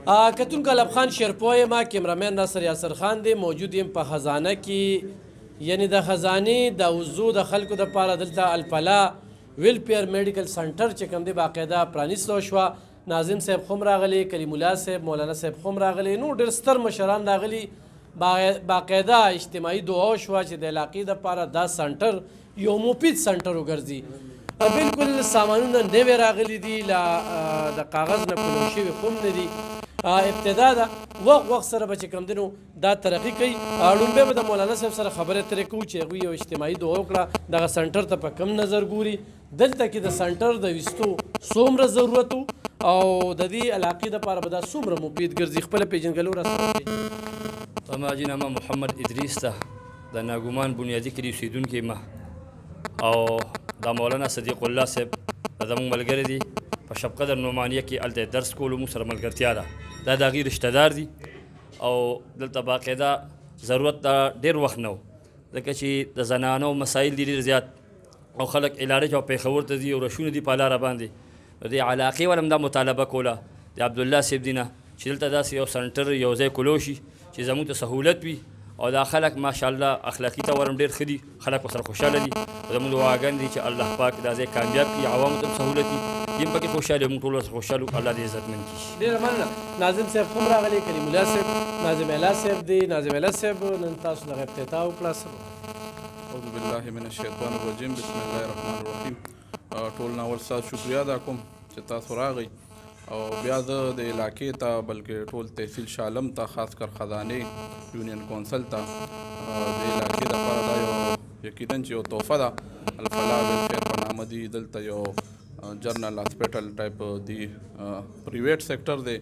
کتونکو الب خان شیرپوی ما کیمرامین ناصر یاسر خان دی موجود یم په خزانه کې یعنی د خزانې د وضو د خلکو دپاره دلته الفلا ویلفیر میډیکل سنټر چې کوم دی باقاعده پرانیستو شوه. ناظم صاحب خو هم راغلی، کلیم الله صاحب، مولانا صاحب خو هم راغلی، نو ډېر ستر مشران راغلي. باقاعده اجتماعي دعا شوه چې د علاقې دپاره دا سنټر یو مفید سنټر وګرځي. بلکل سامانونه نوی راغلي دي، د کاغذ نه کلو شوي خو هم نه دي. ابتدا ده وخت سره به چې کوم دی نو دا ترقي کوي. لومبی به د مولانا صاحب سره خبرې ترې کوو چې هغوی یو اجتماعي دعا وکړه دغه سنټر ته په کوم نظر ګوري، دلته کې د سنټر د ویستو څومره ضرورت او د دې علاقې دپاره به دا څومره مفید ګرځي. خپله پیژنګلو راسره زما جي نامه محمد ادریس ده، د ناګومان بنیادي کلي اوسېدونکی ما، او دا مولانا صدیق الله صاحب دا زموږ ملګری دي په شب قدر نعمانیه کې هلته درس کولو موږ سره ملګرتیا ده. دا د هغې رشته دار دي او دلته باقاعده ضرورت دا ډېر وخت نه و، ځکه چې د زنانو مسایل دي ډېر زیات او خلک علاج او پېښور ته ځي او رشونه دي په لاره باندې. د دې علاقې ول هم دا مطالبه کوله د عبدالله صاحب دي نه چې دلته داسې یو سنټر یو ځای کولو شي چې زموږ ته سهولت وي او دا خلک ماشاءالله اخلاقي طور هم ډېر ښه دي، خلک ورسره خوشحاله دي. زموږ دعاګانې دي چې الله پاک دا ځای کامیاب کړي، عوامو ته هم سهولت وي، دیم پکې خوشحاله موږ ټول ورسره خوشحال وو، الله دې عزتمند کړي. ډېره مننه. ناظم صاحب هم راغلی، کلیم الله صاحب، ناظم الله صاحب دی. ناظم الله صاحب نن تاسو دغه افتتاح وکړه. اعوذ بالله من الشیطان الرجیم، بسم الله الرحمن الرحیم. ټول ناول سات شکریا ادا کوم چې تاسو راغئ او بیا زه د علاقې ته بلکې ټول تحصیل شالم ته خاص کر خزانې یونین کونسل ته د علاقې دپاره دا یو یقینا چې یو تحفه ده. الفلا ویلفیر په نامه دي، دلته یو جرنل هاسپیټل ټایپ دی، پریویټ سیکټر دی،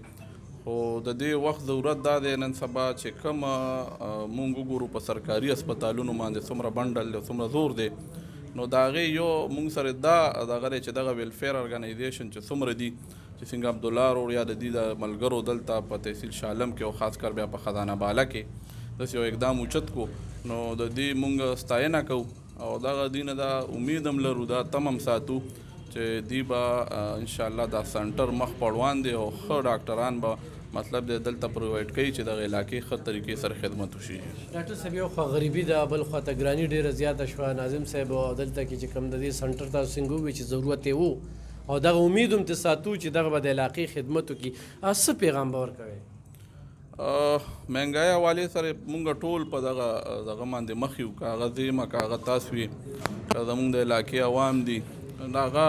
خو د دې وخت ضرورت دا دی نن سبا چې کوم مونږ وګورو په سرکاري هسپتالونو باندې څومره بنډل دی، څومره زور دی، نو د هغې یو مونږ سره دا دغه دی چې دغه ویلفیر ارګنایزیشن چې څومره دي چې څنګه عبدالله روړ یا د دې د ملګرو دلته په تحصیل شالم کې او خاص کر بیا په خزانه بالا کې داسې یو اقدام اوچت کو، نو د دې مونږ ستاینه کوو او دغه دې نه دا امید هم لرو، دا تم هم ساتو چې دوی به انشاءالله دا سنټر مخ په روان دی او ښه ډاکټران به مطلب دی دلته پرووایډ کوي چې دغه علاقې ښه طریقې سره خدمت وشي. ډاکټر صاحب یو خوا غریبي ده، بل خوا ته ګراني ډېره زیاته شوه. ناظم صاحب دلته کې چې کوم د دې سنټر تاسو څنګه ووایي چې ضرورت یې و او دغه امید هم ته ساتو چې دغه به د علاقې خدمت وکړي، څه پیغام به ورکوئ؟ مهنګای حوالې سره مونږ ټول په دغه باندې مخ یو، که هغه زه یم که هغه تاسو وي که زمونږ د علاقې عوام دي، هغه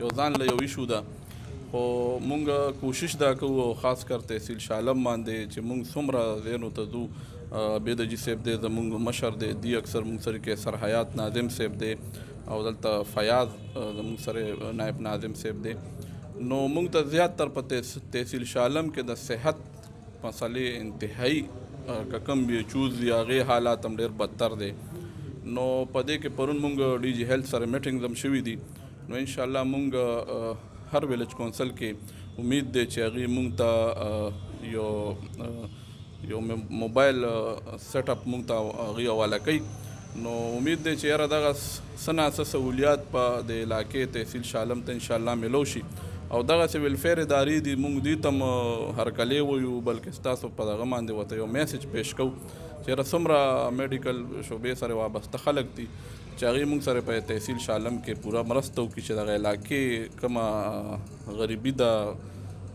یو ځان له یو ایشو ده، خو مونږ کوشش دا کوو او خاص کر تحصیل شالم باندې چې مونږ څومره ځایونو ته ځو. بیدجي صاحب دی زمونږ مشر دی اکثر مونږ سره کې سرحیات ناظم صاحب دی او دلته فیاض زمونږ سره نائب ناظم صاحب دی. نو مونږ ته زیات تر په تحصیل شالم کې د صحت مسلې انتهایی که کم بې چوز دي، هغې حالات هم ډېر بدتر دی. نو په دې کې پرون مونږ ډي جي هیلث سره میټینګ هم شوي دي، نو انشاءالله مونږ هر ویلج کونسل کې امید دی چې هغې مونږ ته یو موبایل سیټ اپ مونږ ته هغې حواله کوي. نو امید دی چې یاره دغه څه نه څه سهولیات په د علاقې تحصیل شالم ته انشاءالله میلو شي او دغسې ویلفیر ادارې دي مونږ دوی ته هم هرکلی ویو، بلکې ستاسو په دغه باندې ورته یو میسج پیش کوو چې یاره څومره میډیکل شعبې سره وابسته خلک دي چې هغې مونږ سره په تحصیل شالم کې پوره مرسته وکړي چې دغه علاقې کومه غریبي ده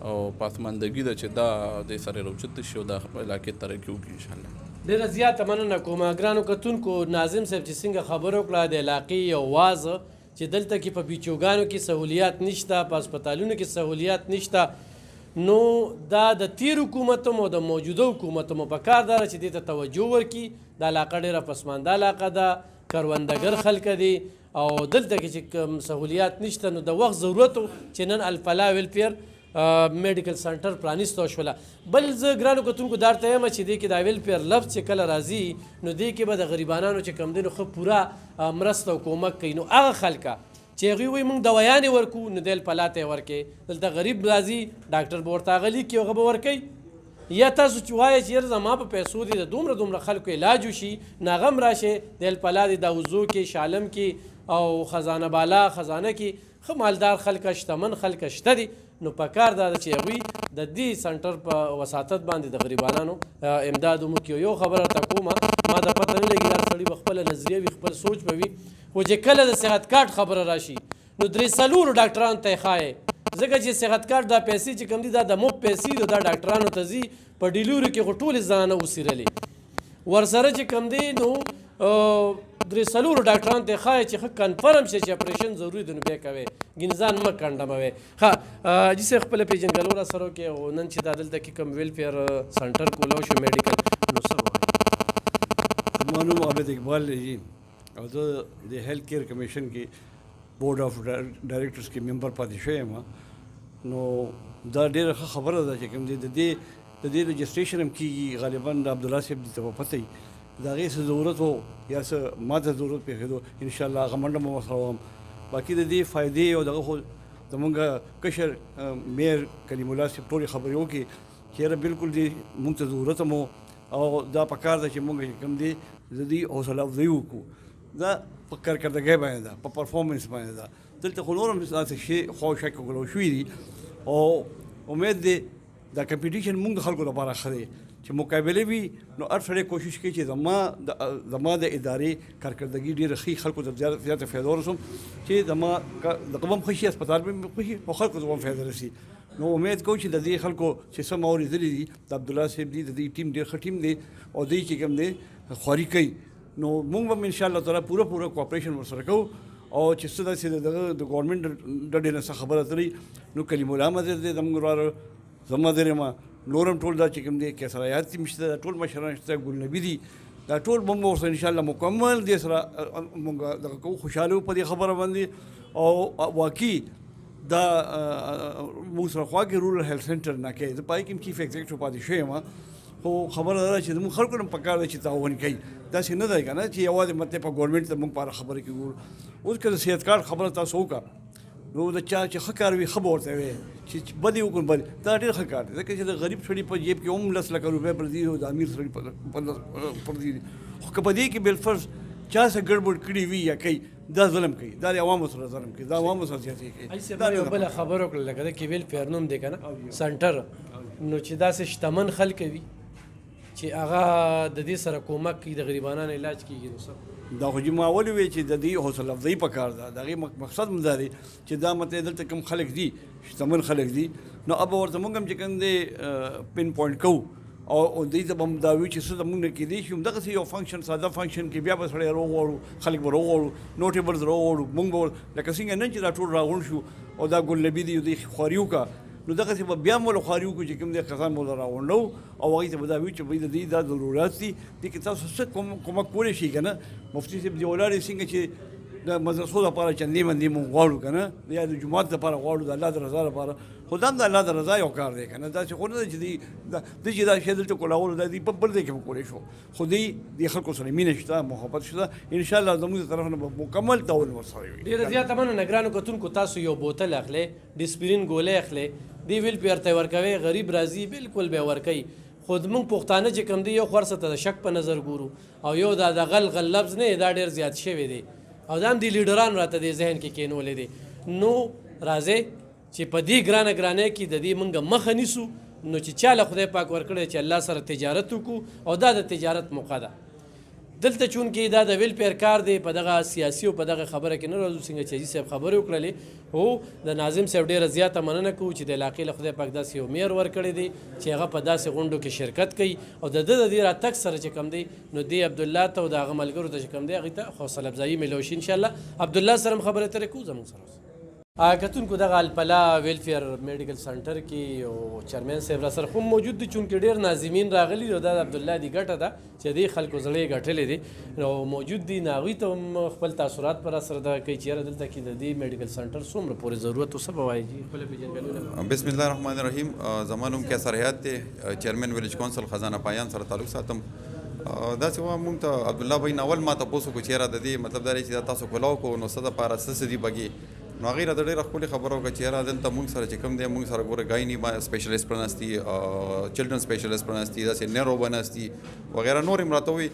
او پاسماندګي ده چې دا دې سره راوچته شي او د علاقې ترقي وکړي انشاءالله. ډېره زیاته مننه کوم ګرانو کتونکو. ناظم صاحب چې څنګه خبره وکړه د علاقې یو وازه چې دلته کې په بیچوګانو کې سهولیات نشته، په هسپتالونو کې سهولیات نشته، نو دا د تیر حکومت او د موجوده حکومت مو په کار ده چې دې ته توجه ورکړي. دا علاقه ډېره پسمانده علاقه ده، کروندګر خلک دي او دلته کې چې کوم سهولیات نشته، نو د وخت ضرورت چې نن الفلا ویلفیر میډیکل سنټر پرانیستو شوله. بل زه ګرانو کتونکو دا ورته یم چې دې کې دا ویلفیر لفظ چې کله راځي نو دې کې به د غریبانانو چې کوم دی نو ښه پوره مرسته او کومک کوي. نو هغه خلکه چې هغوی وایي موږ دوایانې ورکوو نو دی الفلا ته یې ورکوې، دلته غریب راځي ډاکټر به ورته هغه لیکي هغه به ورکوي، یا تاسو چې وایئ چې یاره زما په پیسو دي د دومره خلکو علاج وشي، نو هغه هم راشئ د الفلا د دا وضو کې شالم کې او خزانه بالا خزانه کې ښه مالدار خلک شتمن خلک شته دي، نو په کار دا ده چې هغوی د دې سنټر په وساطت باندې د غریبانو امداد وکړو. یو خبره ته کومه ما د پته نه لګي دا سړي به خپله نظریه وي خپل سوچ به وي خو چې کله د صحت کارت خبره راشي نو 3 ډاکټرانو ته یې ښایي ځکه چې صحت کارت دا پیسې چې کوم دي دا د مفت پیسې دي دا ډاکټرانو ته ځي په ډیلیوري کې خو ټولې زنانه وڅیرلې ورسره چې کوم دی نو 3 ډاکټرانو ته یې ښایي چې ښه کنفرم شي چې اپریشن ضروري دی نو بیا کوئ ګینې ځان مه کنډموئ. ښه جي صاحب خپله پېژندګلو را سره وکړئ او نن چې دا دلته کې کوم ویلفیر سنټر کولاو شو میډیکل نو څه وایي؟ زما نوم عابد اقبال دی جی او زه د هیلث کیر کمیشن کې بورډ اف ډایرکټرز کې ممبر پاتې شوی یم. نو دا ډېره ښه خبره ده چې کوم دی د دې رجسټریشن هم کېږي غالبا د عبدالله صاحب دي ته به پته وي د هغې څه ضرورت و یا څه ما ته ضرورت پېښېدو انشاءالله هغه منډه به ورسره وم. باقي د دې فایدې او دغه خو زمونږ کشر میر کلیم الله صاحب ټولې خبرې وکړي چې یاره بلکل دې مونږ ته ضرورت هم او دا پکار ده چې مونږ کوم دی د دې حوصله افزایي وکړو. دا په کارکردګۍ باندې ده په پرفارمنس باندې ده دلته خو نور هم داسې شی خواوشا کولو شوي دي او امید دی دا کمپټیشن مونږ د خلکو لپاره ښه دی چې مقابله وي نو هر سړی کوشش کوي چې زما د ادارې کارکردګي ډېره ښي خلکو ته زیاته فایده ورسوم چې زما دغه هم ښه شي هسپتال به ښه شي او خلکو ته هم فایده رسي. نو امید کوم چې د دې خلکو چې څه ما اورېدلي دي د عبدالله صاحب دي د دې ټیم ډېر ښه ټیم دی او دوی چې کوم دی خواري کوي نو موږ به انشاءالله تعالی پوره کوآپریشن ورسره کوو او چې څه داسې د ګورنمنټ ډډې نه څه خبره تللی نو کلیم الله مدر دی زموږ وراره زما در یم نور هم ټول دا چې کوم دی کیسر حیات ټیم شته دا ټول مشران شته ګلنبي دي دا ټول به موږ ورسره انشاءالله مکمل دې سره موږ دغه کوو خوشحاله وو په دې خبره باندې او واقعي دا موږ سره خواږه رورل هیلث سنټر نه کوي زه پای کې هم چیف ایگزیکټیو پاتې شوی یم خو خبره ده چې زموږ خلکو هم پکار ده چې تعاون کوي داسې نه دی که نه چې یوازې مطلب په ګورنمنټ ته موږ په اړه خبرې کوو. اوس که د صحت کارت خبره تاسو وکړه نو د چا چې ښه کار وي ښه به ورته وایي چې بدې وکړو بدې دا ډېر ښه کار دی ځکه چې د غریب سړي په جیب کې هم 10 لکه روپۍ پردي او د امیر سړي پردي دي خو که په دې کې بالفرض چا څه ګډوډ کړي وي یا کوي دا ظلم کوي دا د عوامو سره ظلم کوي دا عوامو سره زیاتې کوي. دا یو بله خبره وکړله لکه د کې ویلفیر نوم دی که نه سنټر نو چې داسې شتمن خلک وي چې هغه د دې سره کومک کوي د غریبانو علاج کېږي نو څه دا خو ما اول وی چې د دې حوصله افزایي پکار ده د هغې مقصد هم دا دی چې دا مطلب دلته کوم خلک دي شتمن خلک دي نو اب ورته موږ هم چې کوم دی پن پوینټ کوو او دوی ته به هم دا وي چې څه زموږ نه کېدی شي همدغسې یو فنکشن ساده فنکشن کې بیا به سړی راوغواړو خلک به راوغواړو نوټیبلز راوغواړو موږ به لکه څنګه نن چې دا ټول راغونډ شو او دا ګلنبي دي دوی خواري وکړه نو دغسې به بیا موله خواري وکړو چې کوم دی کسان موله راغونډو او هغوی ته به دا وي چې بھائی د دې دا ضرورت دي دې کې تاسو څه کومک کولی شي که نه مفتي صاحب دې ولاړې څنګه چې د مدرسو لپاره چندې مندې مونږ غواړو که نه یا د جومات لپاره غواړو د الله د رضا لپاره خو دا هم د الله د رضا یو کار دی که نه داسې خو نه ده چې دوی چې دا شی دلته کولاولو دا دوی په بل ځای کې به کولی شو خو دوی دې خلکو سره مینه شته محبت شته انشاءالله زموږ د طرف نه به مکمل تعاون ورسره وي. ډېره زیاته مننه ګرانو کتونکو تاسو یو بوتل اخلئ ډسپرین ګولۍ اخلئ دې ویلفیر ته یې ورکوئ غریب راځي بالکل به یې ورکوي خو زموږ پښتانه چې کوم دی یو خورسه ته د شک په نظر ګورو او یو دا د غل لفظ نه دا ډېر زیات شوی دی او دا هم د لیډران راته د ذهن کې کېنولی دی نو راځئ چې په دې ګرانه کې د دې موږ مخه نیسو نو چې چا له خدای پاک ورکړی چې الله سره تجارت وکړو او دا د تجارت موقع ده دلته چونکې دا د ویلفیر کار دی په دغه سیاسي او په دغه خبره کې نه راځو څنګه چې حاجي صاحب خبرې وکړلې هو د ناظم صاحب ډېره زیاته مننه کوو چې د علاقې له خدای پاک داسې یو میر ورکړی دی چې هغه په داسې غونډو کې شرکت کوي او د ده د دې راتګ سره چې کوم دی نو دې عبدالله ته او د هغه ملګرو ته چې کوم دی هغې ته حوصله افزایي میلو شي انشاءالله عبدالله سره هم خبرې اترې کوو زموږ سره کتونکو دغه الپلا ویلفیر میډیکل سنټر کې او چیرمین صاحب را سره خو موجود دي چونکې ډېر ناظمین راغلي او دا د عبدالله دی ګټه ده چې دې خلکو زړه یې ګټلې دي نو موجود دي نو هغوی ته هم خپل تاثرات پر سره دغه کوي چې یاره دلته کې د دې میډیکل سنټر څومره پورې ضرورت او څه به وایي جي خپله پېژندګلوونه بسم الله الرحمن الرحیم زما نوم کیسر حیات دی چیرمین ویلیج کونسل خزانه پایان سره تعلق ساتم داسې وه مونږ ته عبدالله بهین اول ما تپوس وکړو چې یاره د دې مطلب دا دی چې دا تاسو کولاو کړو نو څه دپاره څه دي بګې نو هغې راته ډېره ښکلې خبره وکړه چې یاره دلته مونږ سره چې کوم دی مونږ سره ګوره ګایني سپیشلیست پرناست دي چلډرن سپیشلیست پرناست دي داسې نیرو بناست دي وغیره نور هم راته وایي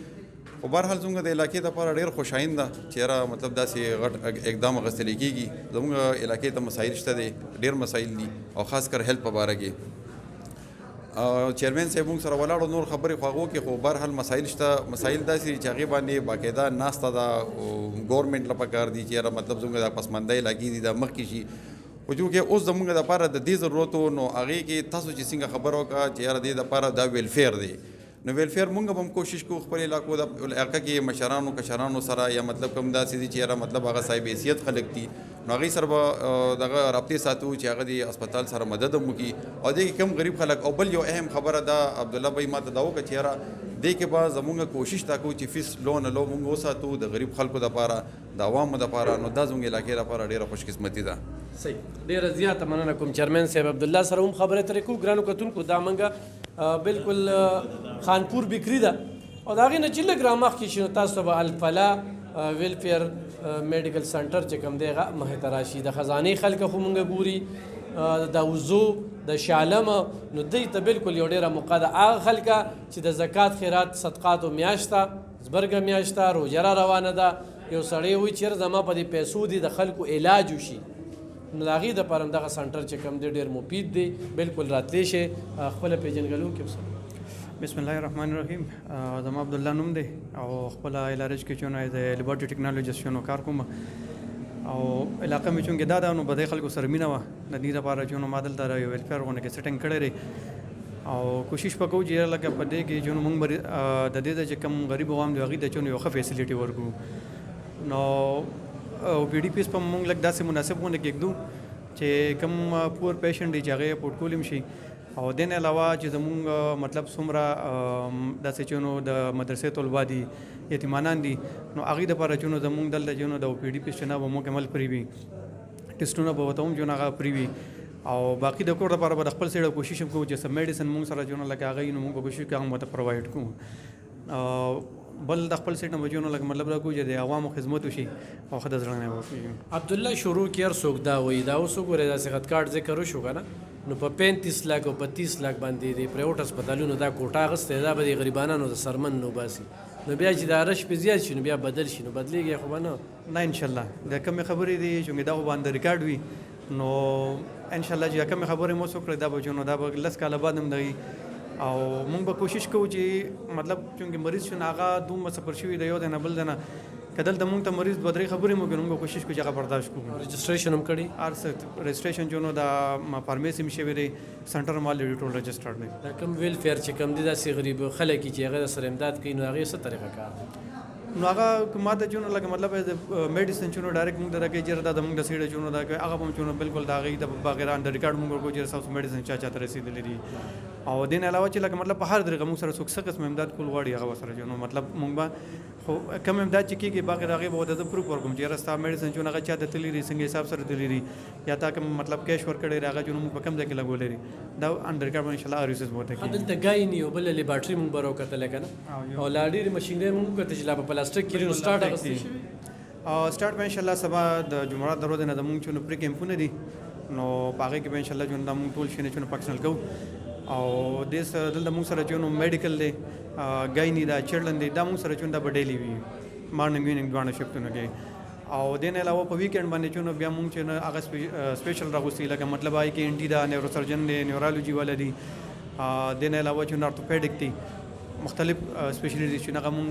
خو بهرحال زموږ د علاقې دپاره ډېر خوشاین ده چې یاره مطلب داسې غټ اقدام اخیستلی کېږي زموږ علاقې ته مسایل شته دی ډېر مسایل دي او خاص کر هیلث په باره کې چیرمن صاحب موږ سره ولاړو نور خبرې خو هغو کې خو بهرحال مسایل شته مسایل داسې چې هغې باندې باقاعده ناسته ده ګورنمنټ له پکار دي چې یاره مطلب زموږ د پسماندۍ علاقې دي دا مخکې شي خو چونکې اوس زموږ دپاره د دې ضرورت و نو هغې کې تاسو چې څنګه خبره وکړه چې یاره دې دپاره دا ویلفیر دی نو ویلفیر مونږ به هم کوشش کوو خپل علاقو د علاقه کې مشرانو کشرانو سره یا مطلب کوم داسې دي چې یاره مطلب هغه صاحب حیثیت خلک دي نو هغوی سره به دغه رابطې ساتو چې هغه د هسپتال سره مدد هم وکړي او دې کې کم غریب خلک او بل یو اهم خبره ده عبدالله بھائی ما ته دا وکړه چې یاره دې کې به زمونږ کوشش دا کوو چې فیس لو نه لو مونږ وساتو د غریب خلکو دپاره د عوامو دپاره نو دا زموږ علاقې دپاره ډېره خوش قسمتي ده صحیح ډېره زیاته مننه کوم چیرمن صاحب عبدالله سره هم خبرې ترې کوو ګرانو کتونکو دا منګه بالکل خانپور بکري ده او د هغې نه چې لږ رامخکې شي نو تاسو ته به الفلا ویلفیر میډیکل سنټر چې کوم دی هغه مخې ته راشي د خزانې خلکه خو مونږ ګوري د وضو د شالمه نو دوی ته بالکل یو ډېره موقع ده هغه خلکه چې د زکات خیرات صدقاتو میاشت ده زبرګه میاشت ده روژه را روانه ده یو سړی وایي چېرې زما په دې پیسو دي د خلکو علاج وشي نو د هغې دپاره هم دغه سنټر چې کوم دی ډېر مفید دی بالکل راتلی شي خپله پېژنګلونکي اوسه بسم الله الرحمن الرحیم زما عبدالله نوم دی او خپله ایلارج کې چون د لیبارټري ټیکنالوجیست شنو کار کوم او علاقه مې چونکې دا ده نو به د خلکو سره مینه وه د دې دپاره چې نو ما دلته یو ویلفیر غونډه کې سیټینګ کړی دی او کوشش به کوو چې لکه په دې کې چې موږ د دې چې کوم غریب عوام دی هغوی ته چې یو ښه فیسیلیټي ورکړو نو او پی ډي پیس په موږ لږ داسې مناسب غونډه کې ږدو چې کوم پور پیشنټ دی چې هغه یې پورټ کولی شي او دین علاوه چې زمونږ مطلب څومره داسې چې نو د مدرسې طلبا دي یتیمانان دي نو هغوی دپاره چې نو زمونږ دلته چې نو د پی ډي پیس چې نه به مکمل پرې وي ټسټونه به ورته هم چې نو هغه پرې وي او باقي د کور دپاره به د خپل سایډه کوشش هم کوو چې سب میډیسن مونږ سره چې نو لکه هغوی نو مونږ به کوشش کوو هغه ورته پرووایډ کوو بل د خپل سیټ نه بچو نو لکه مطلب دا کوو چې د عوامو خدمت وشي او ښه د زړه نه وکړي عبدالله شروع کې هر څوک دا وایي دا اوس وګورئ دا صحت کارت ذکر وشو که نه نو په 35 لاک او په 30 لاک باندې د پرایوټ هسپتالونو دا کوټه اخیستی دا به د غریبانانو د سرمن نو باسي نو بیا چې دا رش پې زیات شي نو بیا بدل شي نو بدلېږي خو به نه انشاءالله د کمې خبرې دي چې دا خو باندې ریکارډ وي نو انشاءالله چې کمې خبرې مو څوک کړی دا به نو دا به 10 کاله بعد هم دغي او مونږ به کوشش کوو چې مطلب چونکې مریض شو هغه دومره سفر شوي د یو دی نه بل دی نه که دلته مونږ ته مریض 2-3 خبرې مو کوي نو موږ کوشش کوو چې هغه برداشت کړو رجسټریشن هم کړي هر څه رجسټریشن چې نو د فارمیسي هم شوی دی سنټر مال ټول رجسټرډ دی دا کوم ویلفیر چې کوم دي داسې غریب خلک چې هغه سره امداد کوي نو هغې څه طریقه کار دی نو هغه ما ته چې نو لکه مطلب میډیسن چې نو ډایرکټ مونږ ته راکوي چې دا د مونږ د سیډه چې نو دا کوي هغه به هم چې نو بالکل د هغې د بغیر انډر ریکارډ مونږ ورکوو چې ستاسو میډیسن چا ته رسېدلی دي او دین علاوه چې لکه مطلب په هر طریقه موږ سره څوک څه قسم امداد کول غواړي هغه سره جو نو مطلب موږ به خو کم امداد چې کېږي باقي د هغې به ورته پروف ورکوم چې یاره ستا میډیسن چې هغه چا ته تللی دي څنګه حساب سره تللی دي یا تا کوم مطلب کیش ورکړی دی هغه چې موږ په کم ځای کې لګولی دي دا انډر ریکارډ به انشاءالله هر یوسز به ورته کېږي دلته ګایني یو بله لیبارټري موږ به راوکتلی که نه او لا ډېرې مشینرۍ موږ وکتل چې لا په پلاستیک کې نو سټارټ اخیستې شوي سټارټ به انشاءالله سبا د جمعرات د ورځې نه زموږ چې نو پرې کیمپونه دي نو په هغې کې به انشاءالله چې دا موږ ټول شی نه چې فنکشنل کوو او دې دلته موږ سره چې نو میډیکل دی ګایني دا چیرلن دی دا موږ سره چې دا به ډیلی وي مارننګ ویننګ دواړه شفتونه کې او دې نه علاوه په ویکینډ باندې چې نو بیا موږ چې هغه سپیشل راغوستي لکه مطلب آی کې انټي دا نیورو سرجن دی نیورالوجي والا دی دې نه علاوه چې نارتوپیډک دی مختلف سپیشلیټي چې هغه موږ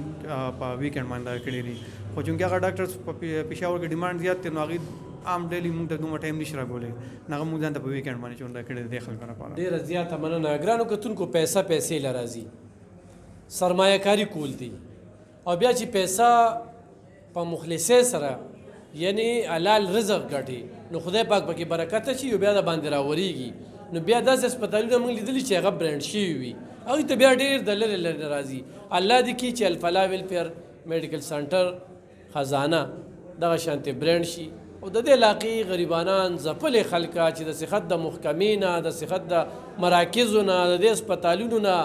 په ویکینډ باندې کړي دي خو چونکې هغه ډاکټرز په پېښور کې ډیمانډ زیات دی نو هغې عام ډیلی موږ ته دومره ټایم نشي راکولی نو هغه موږ ځان ته په ویکینډ باندې چې دا کړی دی خلکو لپاره ډېره زیاته مننه ګرانو کتونکو پیسې له راځي سرمایه کاري کول دي او بیا چې پیسه په مخلصۍ سره یعنی حلال رزق ګټي نو خدای پاک پکې برکت اچي او بیا د باندې راورېږي نو بیا داسې هسپتالونه موږ لیدلي چې هغه برانډ شوي وي هغوی ته بیا ډېر د لرې لرې راځي الله دې کړي چې الفلا ویلفیر میډیکل سنټر خزانه دغه شانتې برانډ شي او د دې علاقې غریبانان ځپلې خلکه چې د صحت د محکمې نه د صحت د مراکزو نه د دې هسپتالونو نه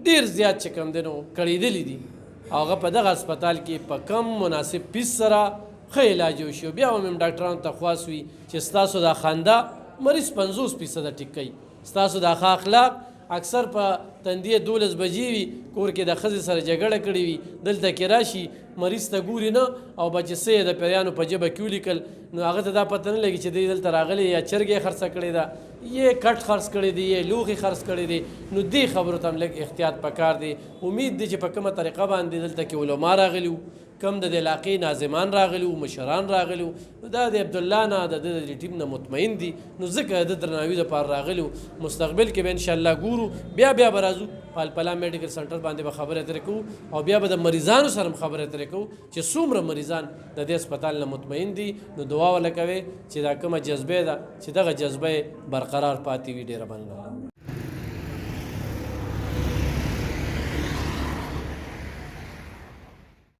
ډېر زیات چې کوم دی نو کړېدلي دي هغه په دغه هسپتال کې په کم مناسب فیس سره ښه علاج وشي او بیا هم ډاکټرانو ته خواست وي چې ستاسو دا خنده مریض 50% ټیک کوي ستاسو دا ښه اخلاق اکثر په تندیه 12 بجې وي کور کې د ښځې سره جګړه کړې وي دلته کې راشي مریض ته ګوري نه او بچې څه یې د پیریانو په ژبه کې ولیکل نو هغه ته دا پته نه لګي چې دی دلته راغلی یا چرګ یې خرڅه کړې ده یې کټ خرڅ کړی دی یې لوښي خرڅ کړی دی نو دې خبرو ته هم لږ احتیاط پکار دی امید دی چې په کومه طریقه باندې دلته کې علما راغلي وو کم د علاقې ناظمان راغلي وو مشران راغلي وو نو دا د عبدالله نه د د ټیم نه مطمئن دي نو ځکه د درناوي دپاره راغلي وو مستقبل کې به انشاءالله ګورو بیا به راځو پالپلا میډیکل سنټر باندې به خبرې اترې کوو او بیا به د مریضانو سره هم خبرې اترې کوو چې څومره مریضان د دې هسپتال نه مطمئن دي نو دعا وله کوئ چې دا کومه جذبه ده چې دغه جذبه برقرار پاتې وي ډېره مننه